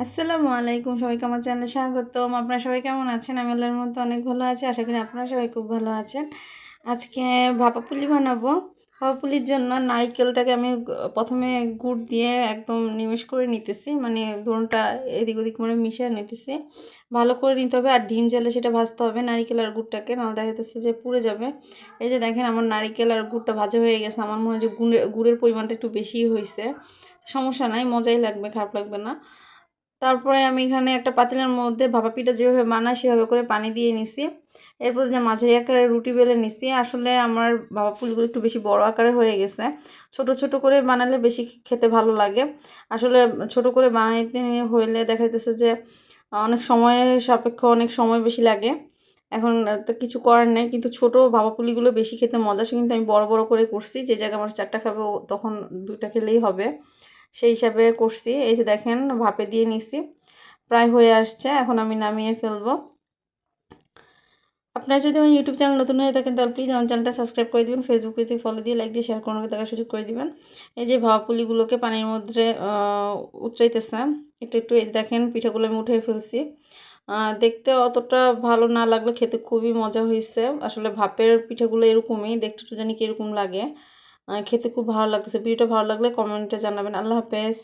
আসসালামু আলাইকুম, সবাইকে আমার চ্যানেলে স্বাগতম। আপনারা সবাই কেমন আছেন? আমি আল্লাহর মধ্যে অনেক ভালো আছি। আশা করি আপনারা সবাই খুব ভালো আছেন। আজকে ভাপা পুলি বানাবো। ভাপা পুলির জন্য নারকেলটাকে আমি প্রথমে গুড় দিয়ে একদম নিমেষ করে নিতেছি, মানে দুটোটা এদিক ওদিক করে মিশিয়ে নিতেছি। ভালো করে নিতে হবে, আর ডিম জ্বালে সেটা ভাজতে হবে নারকেল আর গুড়টাকে, নাহলে দেখা যাচ্ছে যে পুড়ে যাবে। এই যে দেখেন আমার নারকেল আর গুড়টা ভাজা হয়ে গেছে। আমার মনে হয় যে গুড়ের পরিমাণটা একটু বেশি হয়েছে। সমস্যা নাই, মজাই লাগবে, খারাপ লাগবে না। তারপরে আমি এখানে একটা পাতিলের মধ্যে ভাপা পিঠা যেভাবে বানাই সেভাবে করে পানি দিয়ে নিছি। এরপর যে মাঝারি আকারের রুটি বেলে নিছি। আসলে আমার ভাপা পুলিগুলো একটু বেশি বড় আকারের হয়ে গেছে। ছোট ছোট করে বানালে বেশি খেতে ভালো লাগে। আসলে ছোট করে বানাইতে হইলে দেখা যাচ্ছে যে অনেক সময়ের সাপেক্ষ, অনেক সময় বেশি লাগে। এখন তো কিছু করার নেই, কিন্তু ছোট ভাপা পুলিগুলো বেশি খেতে মজা আসে। কিন্তু আমি বড় বড় করে করছি, যে জায়গায় আমার 4টা খাবে তখন 2টা খেলেই হবে, সেই হিসাবে করছি। এই যে দেখেন ভাপে দিয়ে নিছি, প্রায় হয়ে আসছে, এখন আমি নামিয়ে ফেলবো। আপনারা যদি আমার ইউটিউব চ্যানেল নতুন হয়ে থাকেন তাহলে প্লিজ আমার চ্যানেলটা সাবস্ক্রাইব করে দিবেন, ফেসবুক পেজে ফলো দিয়ে লাইক দিয়ে শেয়ার করে দেখার সুযোগ করে দিবেন। এই যে ভাপা পুলিগুলোকে পানির মধ্যে উতরাইতেছে একটু একটু। এই দেখেন পিঠাগুলো আমি উঠে ফেলছি। দেখতে অতটা ভালো না লাগলে খেতে খুবই মজা হয়েছে। আসলে ভাপের পিঠাগুলো এরকমই দেখতে, একটু জানি কীরকম লাগে। খেতে খুব ভালো লাগছে। ভিডিওটা ভালো লাগলে কমেন্টে জানাবেন। আল্লাহ হাফেজ।